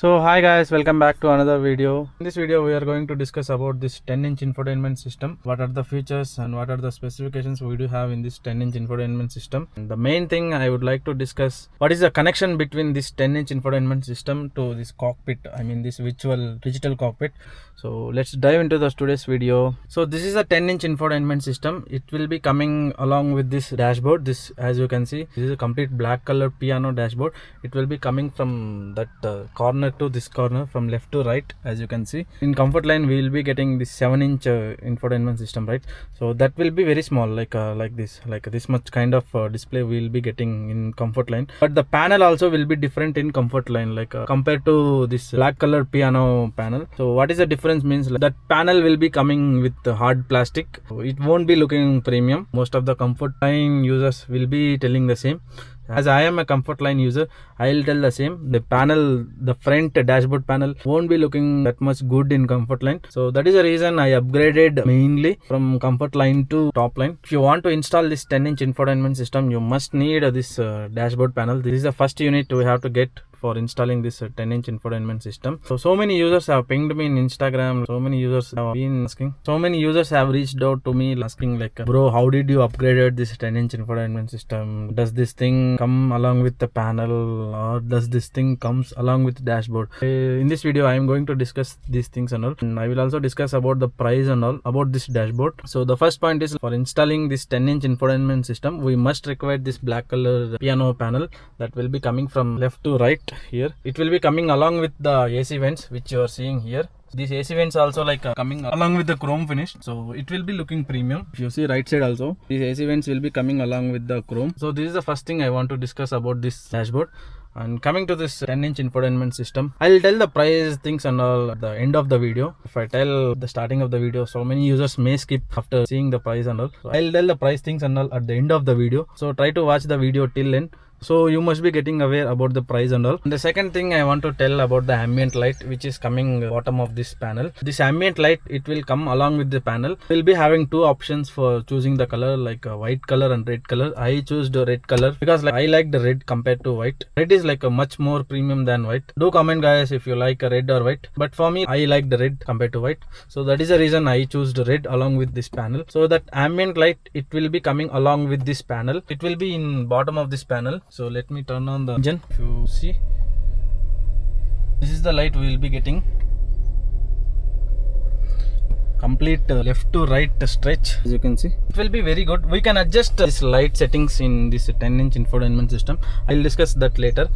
So hi guys, welcome back to another video. In this video we are going to discuss about this 10-inch infotainment system. What are the features and what are the specifications we do have in this 10-inch infotainment system. And the main thing I would like to discuss, what is the connection between this 10-inch infotainment system to this cockpit, I mean this virtual digital cockpit. So let's dive into the today's video. So this is a 10-inch infotainment system. It will be coming along with this dashboard. This, as you can see, this is a complete black color piano dashboard. It will be coming from that corner to this corner, from left to right. As you can see, in comfort line we will be getting this 7-inch infotainment system, right? So that will be very small, like this much kind of display we will be getting in comfort line. But the panel also will be different in comfort line, compared to this black color piano panel. So what is the difference means, that panel will be coming with hard plastic. It won't be looking premium. Most of the comfort line users will be telling the same. As I am a comfort line user, I'll tell the same. The panel, the front dashboard panel won't be looking that much good in comfort line. So that is the reason I upgraded mainly from comfort line to top line. If you want to install this 10-inch infotainment system, you must need this dashboard panel. This is the first unit we have to get for installing this 10-inch infotainment system. So many users have pinged me in Instagram. So many users have been asking. So many users have reached out to me asking like, bro, how did you upgrade this 10-inch infotainment system? Does this thing come along with the panel, or does this thing comes along with the dashboard? In this video I am going to discuss these things and all, and I will also discuss about the price and all about this dashboard. So the first point is, for installing this 10-inch infotainment system, we must require this black color piano panel that will be coming from left to right. Here it will be coming along with the AC vents which you are seeing here. These AC vents also coming along with the chrome finish, so it will be looking premium. If you see right side also, these AC vents will be coming along with the chrome. So this is the first thing I want to discuss about this dashboard. And coming to this 10-inch infotainment system, I'll tell the price things and all at the end of the video. If I tell the starting of the video, so many users may skip after seeing the price and all. So I'll tell the price things and all at the end of the video. So try to watch the video till end. So you must be getting aware about the price and all. And the second thing I want to tell about the ambient light, which is coming bottom of this panel. This ambient light, it will come along with the panel. We'll be having two options for choosing the color, like white color and red color. I choose the red color because I like the red compared to white. Red is a much more premium than white. Do comment guys if you like a red or white. But for me, I like the red compared to white. So that is the reason I choose the red along with this panel. So that ambient light, it will be coming along with this panel. It will be in bottom of this panel. So let me turn on the engine. If you see, this is the light we will be getting. Complete left to right stretch, as you can see. It will be very good. We can adjust this light settings in this 10-inch infotainment system. I'll discuss that later.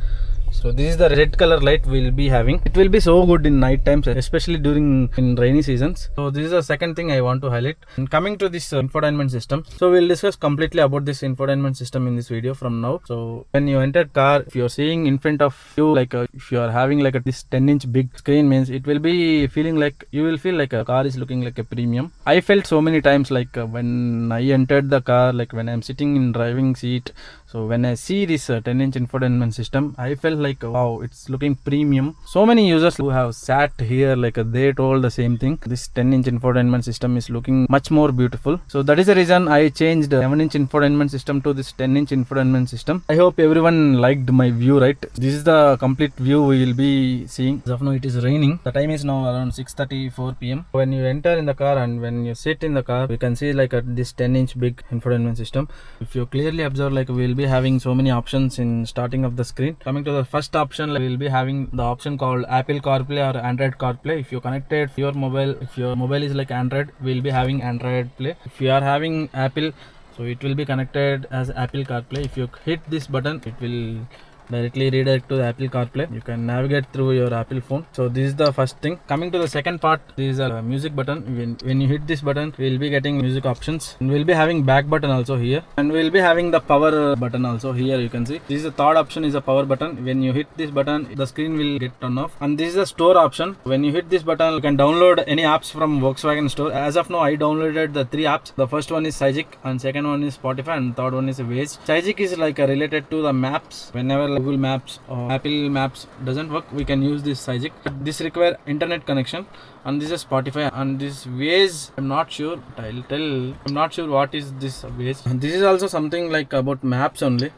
So this is the red color light we'll be having. It will be so good in night times, especially in rainy seasons. So this is the second thing I want to highlight. And coming to this infotainment system, so we'll discuss completely about this infotainment system in this video from now. So when you enter car, if you're seeing in front of you, if you are having this 10-inch big screen, means it will be feeling like, you will feel like a car is looking like a premium. I felt so many times when I entered the car, when I'm sitting in driving seat. So when I see this 10-inch infotainment system, I felt wow, it's looking premium. So many users who have sat here, they told the same thing. This 10-inch infotainment system is looking much more beautiful. So that is the reason I changed the 7-inch infotainment system to this 10-inch infotainment system. I hope everyone liked my view, right? This is the complete view we will be seeing. As of now, it is raining. The time is now around 6:34 p.m. When you enter in the car and when you sit in the car, you can see this 10-inch big infotainment system. If you clearly observe, we will be having so many options in starting of the screen. Coming to the first option, we will be having the option called Apple CarPlay or Android CarPlay. If you connected your mobile, if your mobile is Android, we will be having Android Play. If you are having Apple, so it will be connected as Apple CarPlay. If you hit this button, it will directly redirect to the Apple CarPlay. You can navigate through your Apple phone. So this is the first thing. Coming to the second part, this is a music button. When you hit this button, we will be getting music options. And we'll be having back button also here. And we'll be having the power button also here, you can see. This is the third option, is a power button. When you hit this button, the screen will get turned off. And this is the store option. When you hit this button, you can download any apps from Volkswagen store. As of now, I downloaded the 3 apps. The first one is Cygic, and second one is Spotify, and third one is Waze. Cygic is related to the maps. Whenever Google Maps or Apple Maps doesn't work, we can use this Cygic. This require internet connection. And this is Spotify, and this Waze, I'm not sure. I'm not sure what is this Waze. And this is also something about maps only.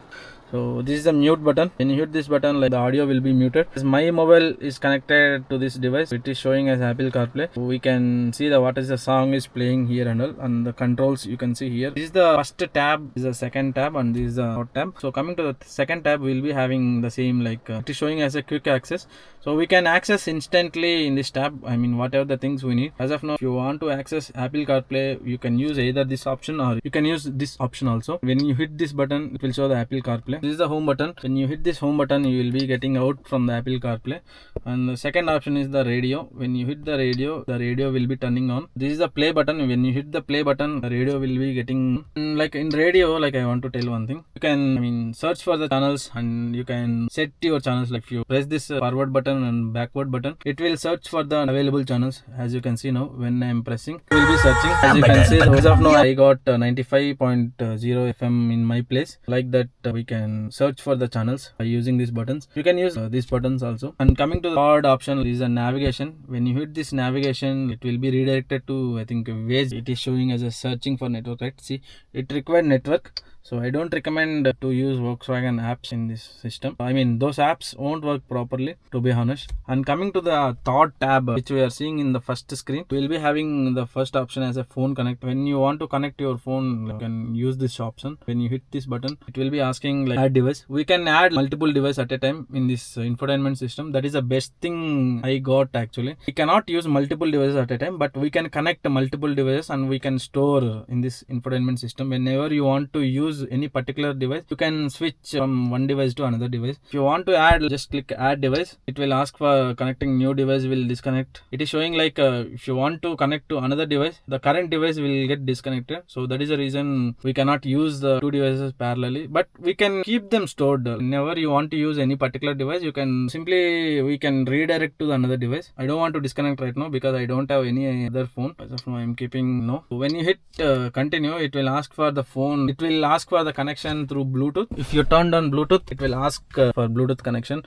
So this is the mute button. When you hit this button, like the audio will be muted. As my mobile is connected to this device, it is showing as Apple CarPlay. So we can see the what is the song is playing here and all, and the controls you can see here. This is the first tab, this is the second tab, and this is the third tab. So coming to the second tab, we'll be having the same it is showing as a quick access. So we can access instantly in this tab. I mean, whatever the things we need. As of now, if you want to access Apple CarPlay, you can use either this option or you can use this option also. When you hit this button, it will show the Apple CarPlay. This is the home button. When you hit this home button, you will be getting out from the Apple CarPlay. And the second option is the radio. When you hit the radio will be turning on. This is the play button. When you hit the play button, the radio will be getting like in radio. Like I want to tell one thing. You can search for the channels and you can set your channels. Like if you press this forward button and backward button, it will search for the available channels. As you can see now, when I am pressing, it will be searching. As you can see, as of now, I got 95.0 FM in my place. Like that, we can search for the channels by using these buttons. You can use these buttons also. And coming to the third option is a navigation. When you hit this navigation, it will be redirected to, I think, Waze. It is showing as a searching for network, right? See, it required network. So I don't recommend to use Volkswagen apps in this system. I mean, those apps won't work properly, to be honest. And coming to the third tab, which we are seeing in the first screen, we'll be having the first option as a phone connect. When you want to connect your phone, you can use this option. When you hit this button, it will be asking like add device. We can add multiple devices at a time in this infotainment system. That is the best thing I got actually. We cannot use multiple devices at a time, but we can connect multiple devices and we can store in this infotainment system. Whenever you want to use any particular device, you can switch from one device to another device. If you want to add, just click add device. It will ask for connecting new device, will disconnect. It is showing like if you want to connect to another device, the current device will get disconnected. So that is the reason we cannot use the two devices parallelly, but we can keep them stored. Whenever you want to use any particular device, you can we can redirect to another device. I don't want to disconnect right now because I don't have any other phone. As of now, I am keeping no. So when you hit continue, it will ask for the phone. It will ask for the connection through Bluetooth. If you turned on Bluetooth, it will ask for Bluetooth connection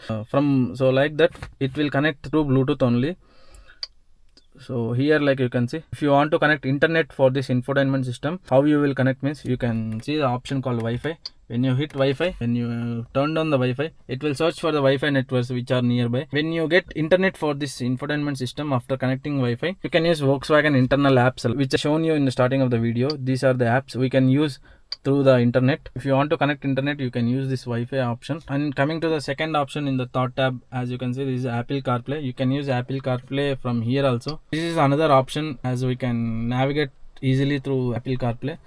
so like that it will connect through Bluetooth only. So here, like you can see, if you want to connect internet for this infotainment system, how you will connect means you can see the option called Wi-Fi. When you hit Wi-Fi, when you turn on the Wi-Fi, it will search for the Wi-Fi networks which are nearby. When you get internet for this infotainment system after connecting Wi-Fi, you can use Volkswagen internal apps which I shown you in the starting of the video. These are the apps we can use through the internet. If you want to connect internet, you can use this Wi-Fi option. And coming to the second option in the third tab, as you can see, this is Apple CarPlay. You can use Apple CarPlay from here also. This is another option as we can navigate easily through Apple CarPlay.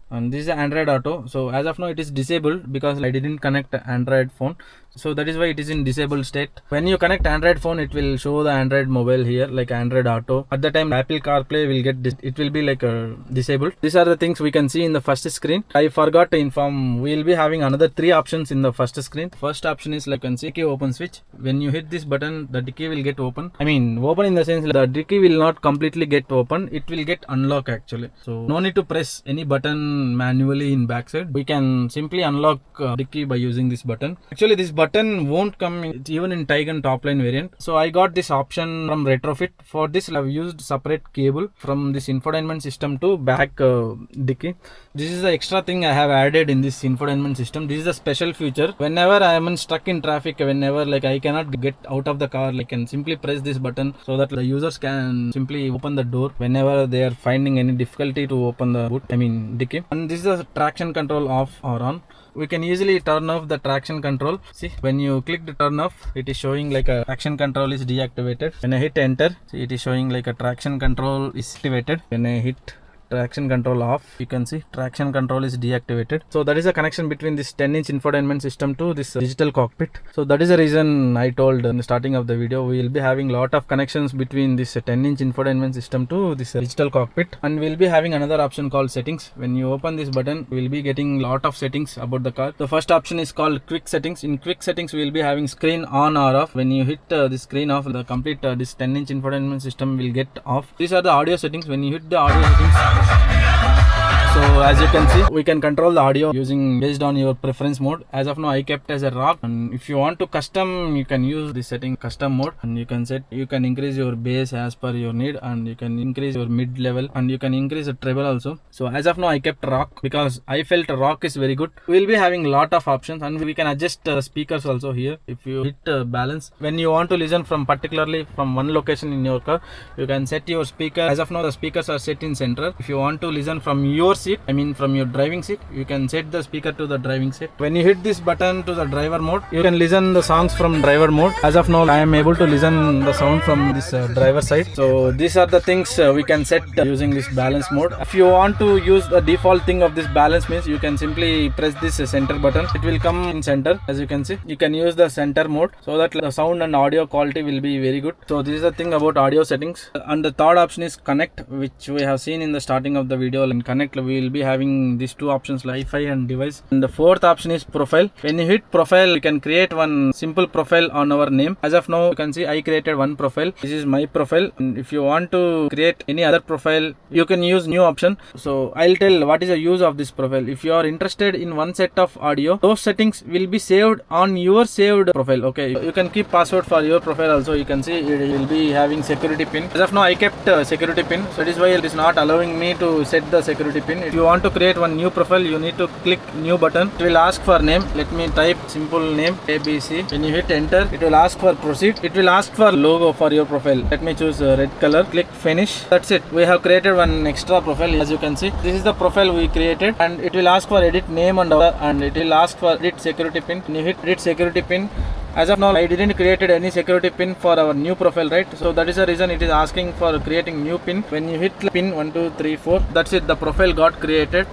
And this is Android Auto. So as of now it is disabled because I didn't connect Android phone. So that is why it is in disabled state. When you connect Android phone, it will show the Android mobile here like Android Auto. At the time Apple CarPlay will get it will be like disabled. These are the things we can see in the first screen. I forgot to inform, we will be having another three options in the first screen. First option is like you can see key open switch. When you hit this button, the dicky will get open. I mean open in the sense the dicky will not completely get open. It will get unlock actually. So no need to press any button manually in backside. We can simply unlock dicky by using this button. Actually this button won't come even in Taigun top line variant. So I got this option from Retrofit. For this I have used separate cable from this infotainment system to back dicky. This is the extra thing I have added in this infotainment system. This is a special feature. Whenever I am stuck in traffic, whenever like I cannot get out of the car, I can simply press this button so that the users can simply open the door whenever they are finding any difficulty to open the boot, I mean dicky. And this is the traction control off or on. We can easily turn off the traction control. See, when you click the turn off, it is showing like a traction control is deactivated. When I hit enter, see, it is showing like a traction control is activated. When I hit traction control off, you can see traction control is deactivated. So that is a connection between this 10-inch infotainment system to this digital cockpit. So that is the reason I told in the starting of the video, we will be having lot of connections between this 10-inch infotainment system to this digital cockpit. And we will be having another option called settings. When you open this button, we will be getting lot of settings about the car. The first option is called quick settings. In quick settings, we will be having screen on or off. When you hit the screen off, the complete this 10-inch infotainment system will get off. These are the audio settings. When you hit the audio settings, so as you can see, we can control the audio using based on your preference mode. As of now I kept as a rock, and if you want to custom, you can use the setting custom mode, and you can increase your bass as per your need, and you can increase your mid level, and you can increase the treble also. So as of now I kept rock because I felt rock is very good. We'll be having lot of options, and we can adjust speakers also here. If you hit balance, when you want to listen from particularly from one location in your car, you can set your speaker. As of now the speakers are set in center. If you want to listen from your seat, I mean from your driving seat, you can set the speaker to the driving seat. When you hit this button to the driver mode, you can listen the songs from driver mode. As of now I am able to listen the sound from this driver side. So these are the things we can set using this balance mode. If you want to use the default thing of this balance, means you can simply press this center button. It will come in center. As you can see, you can use the center mode so that the sound and audio quality will be very good. So this is the thing about audio settings. And the third option is connect, which we have seen in the starting of the video. In connect we will be having these two options, Wi-Fi and device. And the fourth option is profile. When you hit profile, you can create one simple profile on our name. As of now you can see I created one profile. This is my profile, and if you want to create any other profile, you can use new option. So I'll tell what is the use of this profile. If you are interested in one set of audio, those settings will be saved on your saved profile. Okay, you can keep password for your profile also. You can see it will be having security pin. As of now I kept security pin, so that is why it is not allowing me to set the security pin. If you want to create one new profile, you need to click new button. It will ask for name. Let me type simple name ABC. When you hit enter, it will ask for proceed. It will ask for logo for your profile. Let me choose red color. Click finish. That's it. We have created one extra profile. As you can see, this is the profile we created, and it will ask for edit name and other, and it will ask for edit security pin. When you hit edit security pin, as of now I didn't created any security pin for our new profile, right? So that is the reason it is asking for creating new pin. When you hit pin 1 2 3 4, that's it, the profile got created.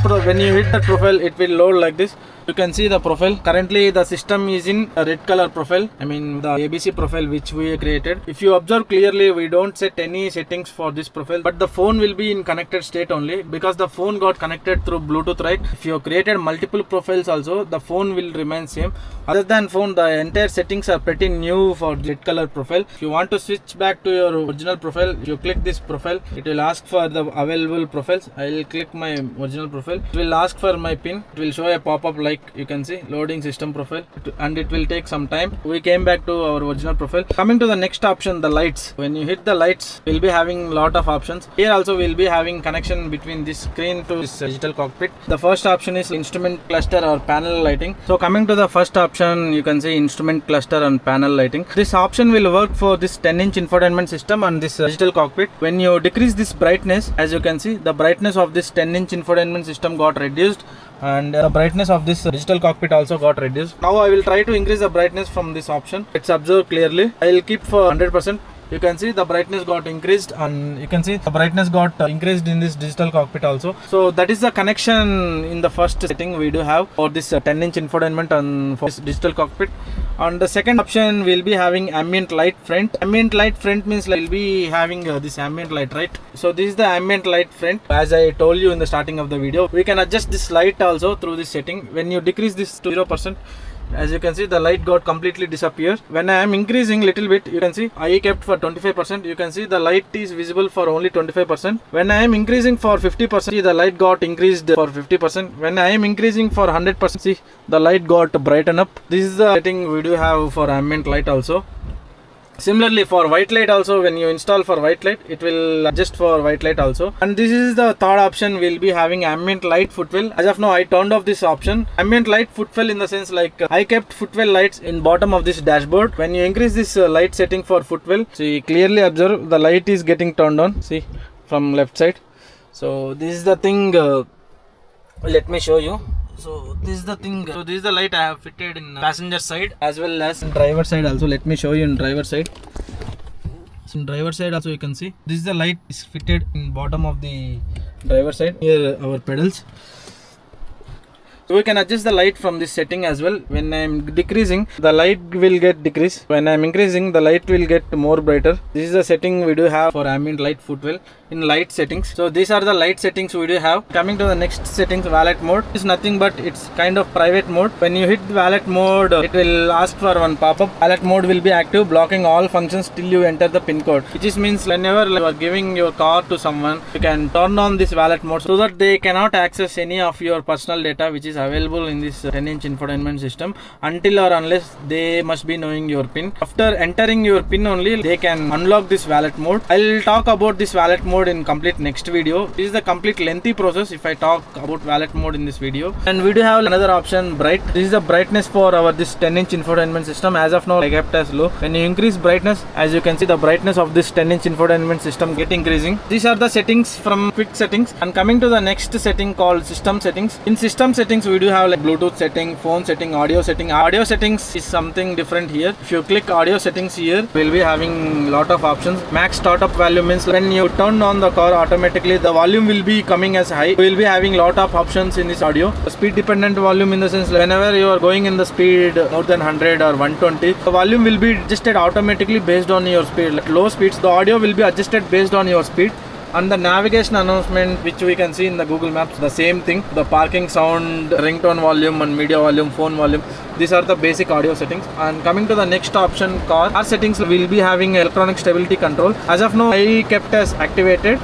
When you hit the profile, it will load like this. You can see the profile. Currently the system is in a red color profile, I mean the ABC profile which we created. If you observe clearly, we don't set any settings for this profile, but the phone will be in connected state only because the phone got connected through Bluetooth, right? If you created multiple profiles also, the phone will remain same. Other than phone, the entire settings are pretty new for red color profile. If you want to switch back to your original profile, if you click this profile, it will ask for the available profiles. I will click my original profile. It will ask for my pin. It will show a pop-up like you can see loading system profile, and it will take some time. We came back to our original profile. Coming to the next option, the lights. When you hit the lights, we'll be having lot of options. Here also we'll be having connection between this screen to this digital cockpit. The first option is instrument cluster or panel lighting. So coming to the first option, you can see instrument cluster and panel lighting. This option will work for this 10-inch infotainment system and this digital cockpit. When you decrease this brightness, as you can see, the brightness of this 10-inch infotainment system got reduced, and the brightness of this digital cockpit also got reduced. Now I will try to increase the brightness from this option. It's observed clearly. I will keep for 100%. You can see the brightness got increased, and you can see the brightness got increased in this digital cockpit also. So that is the connection in the first setting we do have for this 10-inch infotainment and for this digital cockpit. On the second option, we'll be having ambient light front. Ambient light front means like we'll be having this ambient light, right? So this is the ambient light front. As I told you in the starting of the video, we can adjust this light also through this setting. When you decrease this to 0%, as you can see, the light got completely disappeared. When I am increasing little bit, you can see I kept for 25%. You can see the light is visible for only 25%. When I am increasing for 50%, see the light got increased for 50%. When I am increasing for 100%, see the light got brighten up. This is the setting we do have for ambient light also. Similarly for white light also, when you install for white light, it will adjust for white light also. And this is the third option, we'll be having ambient light footwell. As of now I turned off this option. Ambient light footwell in the sense like I kept footwell lights in bottom of this dashboard. When you increase this light setting for footwell, see clearly observe the light is getting turned on, see from left side. So this is the thing, let me show you. So this is the thing. So this is the light I have fitted in passenger side as well as in driver side also. Let me show you in driver side. So in driver side also you can see this is the light is fitted in bottom of the driver side. Here our pedals. We can adjust the light from this setting as well. When I am decreasing, the light will get decreased. When I am increasing, the light will get more brighter. This is the setting we do have for ambient light footwell in light settings. So these are the light settings we do have. Coming to the next settings, valet mode is nothing but it's kind of private mode. When you hit valet mode, it will ask for one pop-up. Valet mode will be active, blocking all functions till you enter the pin code, which is means whenever you are giving your car to someone, you can turn on this valet mode so that they cannot access any of your personal data which is available in this 10-inch infotainment system until or unless they must be knowing your pin. After entering your pin only, they can unlock this valet mode. I'll talk about this valet mode in complete next video. This is the complete lengthy process if I talk about valet mode in this video. And we do have another option, bright. This is the brightness for our this 10-inch infotainment system. As of now I kept as low. When you increase brightness, as you can see, the brightness of this 10-inch infotainment system get increasing. These are the settings from quick settings. And coming to the next setting called system settings. In system settings we do have like Bluetooth setting, phone setting, audio setting. Audio settings is something different here. If you click audio settings here, we'll be having lot of options. Max startup value means when you turn on the car, automatically the volume will be coming as high. We will be having lot of options in this audio. The speed dependent volume, in the sense whenever you are going in the speed more than 100 or 120, the volume will be adjusted automatically based on your speed. Like low speeds, the audio will be adjusted based on your speed. And the navigation announcement which we can see in the Google Maps, the same thing. The parking sound, ringtone volume and media volume, phone volume. These are the basic audio settings. And coming to the next option, car settings, will be having electronic stability control. As of now I kept as activated.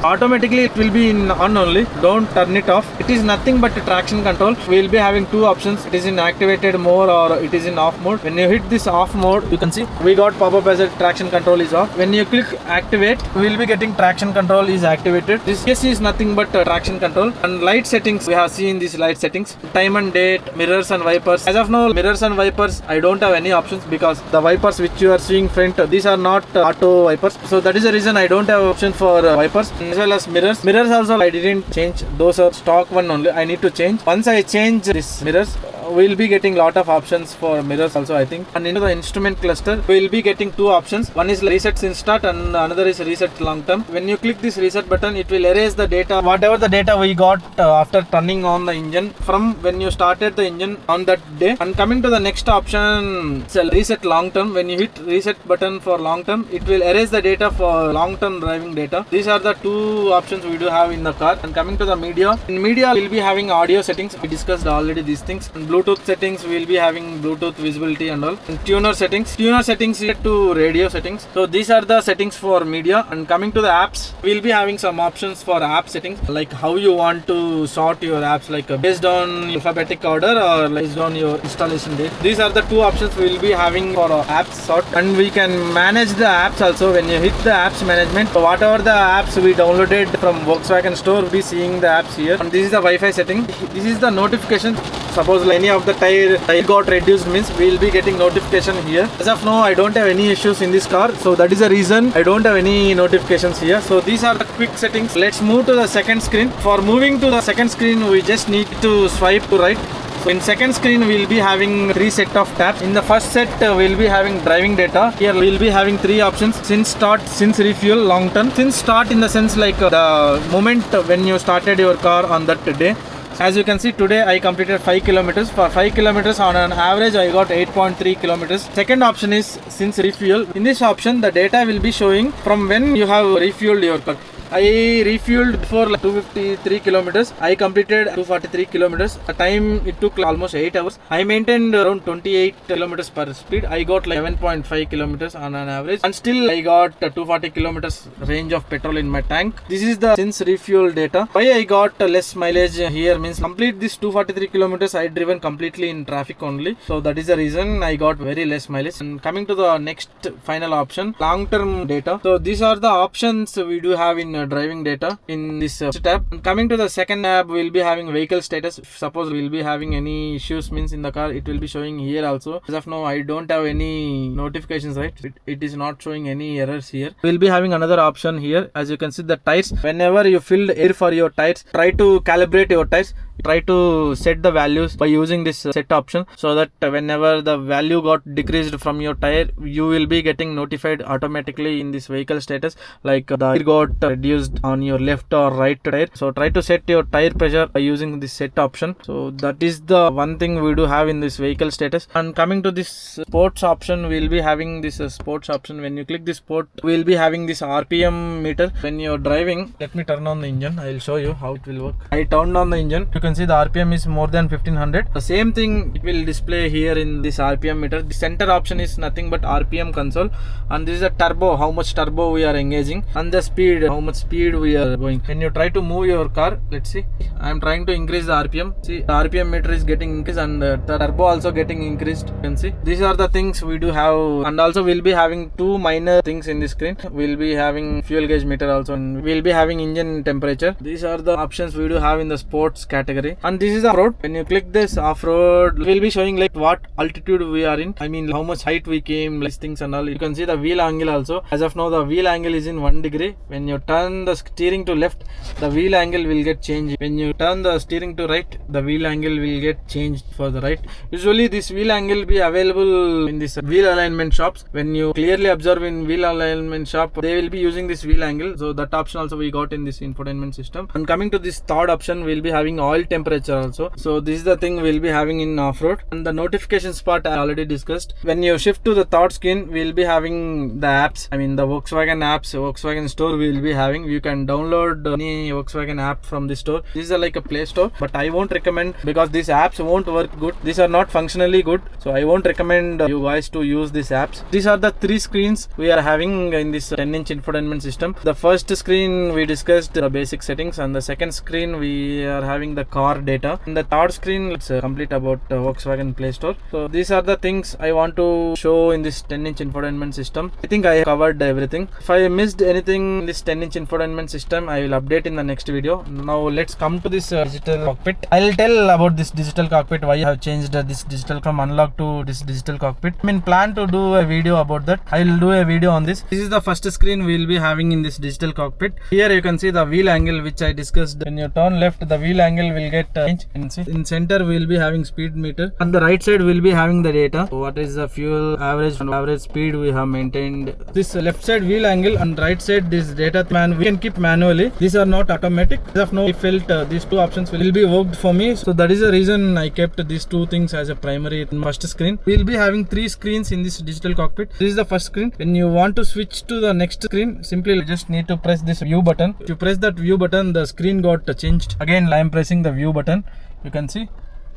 Automatically it will be in on only, don't turn it off. It is nothing but traction control. We will be having two options. It is in activated mode or it is in off mode. When you hit this off mode, you can see we got pop-up as a traction control is off. When you click activate, we will be getting traction control is activated. This case is nothing but traction control. And light settings, we have seen these light settings, time and date, mirrors and wipers. As of now, mirrors and wipers I don't have any options because the wipers which you are seeing front, these are not auto wipers. So that is the reason I don't have option for wipers. As well as mirrors also I didn't change. Those are stock one only. I need to change. Once I change this mirrors, we'll be getting lot of options for mirrors also, I think. And into the instrument cluster, we'll be getting two options. One is reset since start and another is reset long term. When you click this reset button, it will erase the data, whatever the data we got after turning on the engine from when you started the engine on that day. And coming to the next option, it's a reset long term. When you hit reset button for long term, it will erase the data for long term driving data. These are the two options we do have in the car. And coming to the media, in media we'll be having audio settings. We discussed already these things. And Bluetooth settings, we will be having Bluetooth visibility and all. And tuner settings set to radio settings. So these are the settings for media. And coming to the apps, we will be having some options for app settings, like how you want to sort your apps, like based on alphabetic order or based on your installation date. These are the two options we will be having for apps sort. And we can manage the apps also. When you hit the apps management, so whatever the apps we downloaded from Volkswagen store, we'll be seeing the apps here. And this is the Wi-Fi setting. This is the notification. Suppose any of the tire got reduced means we will be getting notification here. As of now I don't have any issues in this car, so that is the reason I don't have any notifications here. So these are the quick settings. Let's move to the second screen. For moving to the second screen, we just need to swipe to right. So in second screen we will be having three set of tabs. In the first set we will be having driving data. Here we will be having three options: since start, since refuel, long term. Since start in the sense like the moment when you started your car on that day. As you can see, today I completed 5 kilometers. For 5 kilometers on an average I got 8.3 kilometers. Second option is since refuel. In this option the data will be showing from when you have refueled your car. I refueled before like 253 kilometers. I completed 243 kilometers. The time it took almost 8 hours. I maintained around 28 kilometers per speed. I got like 11.5 kilometers on an average. And still I got 240 kilometers range of petrol in my tank. This is the since refuel data. Why I got less mileage here means complete this 243 kilometers I driven completely in traffic only. So that is the reason I got very less mileage. And coming to the next final option, long term data. So these are the options we do have in driving data in this tab. And coming to the second tab, we will be having vehicle status. Suppose we will be having any issues means in the car, it will be showing here also. As of now I don't have any notifications, right? It is not showing any errors here. We will be having another option here. As you can see, the tires, whenever you filled air for your tires, try to calibrate your tires. try to set the values by using this set option, so that whenever the value got decreased from your tire, you will be getting notified automatically in this vehicle status, like the tire got reduced on your left or right tire. So try to set your tire pressure by using this set option. So that is the one thing we do have in this vehicle status. And coming to this sports option, we'll be having this sports option. When you click this sport, we'll be having this RPM meter. When you're driving, let me turn on the engine, I'll show you how it will work. I turned on the engine, you can see the RPM is more than 1500. The same thing it will display here in this RPM meter. The center option is nothing but RPM console, and this is a turbo, how much turbo we are engaging, and the speed, how much speed we are going. When you try to move your car, let's see, I am trying to increase the RPM. See, the RPM meter is getting increased, and the turbo also getting increased. You can see these are the things we do have. And also we'll be having two minor things in the screen. We'll be having fuel gauge meter also, and we'll be having engine temperature. These are the options we do have in the sports category. And this is off-road. When you click this off-road, we'll be showing like what altitude we are in, I mean how much height we came, these things and all. You can see the wheel angle also. As of now, the wheel angle is in 1 degree. When you turn the steering to left, the wheel angle will get changed. When you turn the steering to right, the wheel angle will get changed for the right. Usually this wheel angle will be available in this wheel alignment shops. When you clearly observe in wheel alignment shop, they will be using this wheel angle. So that option also we got in this infotainment system. And coming to this third option, we'll be having oil temperature also. So this is the thing we'll be having in off-road. And the notifications part I already discussed. When you shift to the third screen, we'll be having the apps. I mean the Volkswagen apps, Volkswagen store we'll be having. You can download any Volkswagen app from the store. These are like a Play Store, but I won't recommend because these apps won't work good. These are not functionally good, so I won't recommend you guys to use these apps. These are the three screens we are having in this 10-inch infotainment system. The first screen we discussed the basic settings, and the second screen we are having the car data, and the third screen it's complete about Volkswagen Play Store. So these are the things I want to show in this 10-inch infotainment system. I think I covered everything. If I missed anything in this 10-inch infotainment system, I will update in the next video. Now let's come to this digital cockpit. I'll tell about this digital cockpit, why I have changed this digital from analog to this digital cockpit. I mean plan to do a video about that. I will do a video on this. This is the first screen we will be having in this digital cockpit. Here you can see the wheel angle which I discussed. When you turn left, the wheel angle will get changed. In center we will be having speed meter. On the right side we will be having the data. What is the fuel average and average speed we have maintained. This left side wheel angle and right side this data we can keep manually. These are not automatic. As of now I felt these two options will be worked for me. So that is the reason I kept these two things as a primary first screen. We will be having three screens in this digital cockpit. This is the first screen. When you want to switch to the next screen, simply just need to press this view button. If you press that view button, the screen got changed. Again I am pressing the view button. You can see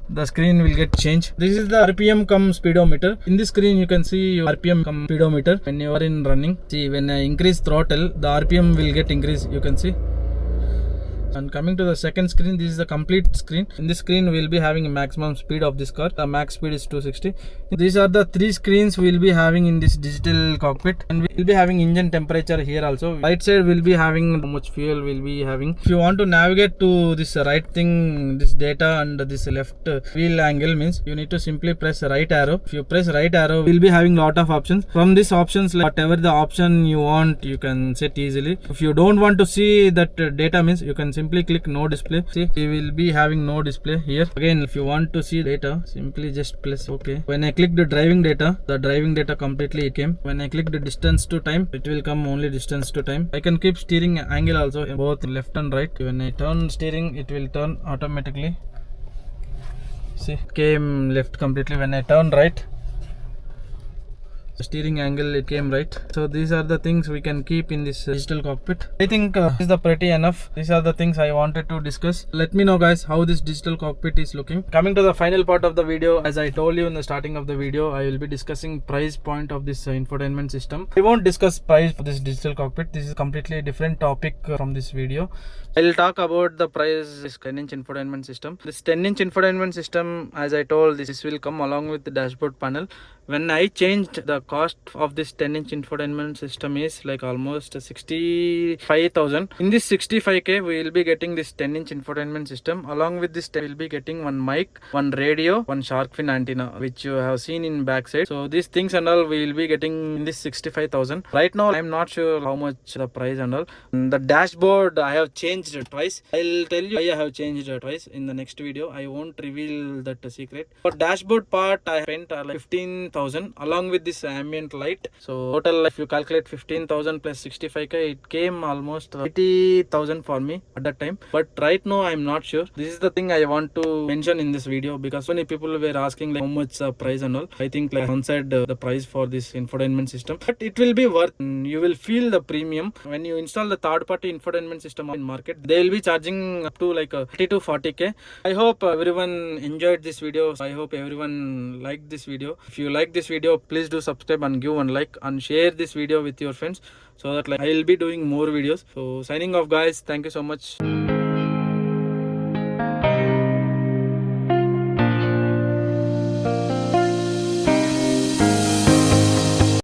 the screen will get changed. This is the RPM cum speedometer. In this screen you can see your RPM cum speedometer when you are in running. See, when I increase throttle, the RPM will get increased. You can see. And coming to the second screen, this is the complete screen. In this screen we will be having a maximum speed of this car. The max speed is 260. These are the three screens we will be having in this digital cockpit, and we will be having engine temperature here also. Right side we will be having how much fuel we will be having. If you want to navigate to this right thing, this data, and this left wheel angle, means you need to simply press right arrow. If you press right arrow, we will be having lot of options. From these options, like whatever the option you want, you can set easily. If you don't want to see that data, means you can simply click no display. See, we will be having no display here. Again, if you want to see data, simply just press OK. When I click the driving data, the driving data completely came. When I click the distance to time, it will come only distance to time. I can keep steering angle also, both left and right. When I turn steering, it will turn automatically. See, came left completely. When I turn right, steering angle it came right. So these are the things we can keep in this digital cockpit. I think this is the pretty enough. These are the things I wanted to discuss. Let me know guys how this digital cockpit is looking. Coming to the final part of the video, as I told you in the starting of the video, I will be discussing price point of this infotainment system. I won't discuss price for this digital cockpit. This is completely a different topic from this video. I will talk about the price this 10-inch infotainment system. This 10-inch infotainment system, as I told, this will come along with the dashboard panel. when I changed, the cost of this 10-inch infotainment system is like almost 65,000. In this 65k, we will be getting this 10-inch infotainment system. Along with this, we will be getting one mic, one radio, one shark fin antenna, which you have seen in backside. So these things and all we will be getting in this 65,000. Right now, I'm not sure how much the price and all. The dashboard I have changed twice. I'll tell you why I have changed twice in the next video. I won't reveal that secret. For dashboard part, I spent like 15,000 along with this ambient light. So total, if you calculate 15,000 plus 65k, it came almost 80,000 for me at that time. But right now, I'm not sure. This is the thing I want to mention in this video, because many people were asking like how much the price and all. I think like downside the price for this infotainment system, but it will be worth. You will feel the premium when you install the third-party infotainment system in market. They will be charging up to like 30 to 40k. I hope everyone enjoyed this video. I hope everyone liked this video. If you like this video, please do subscribe and give one like and share this video with your friends, so that like I will be doing more videos. So signing off guys, thank you so much.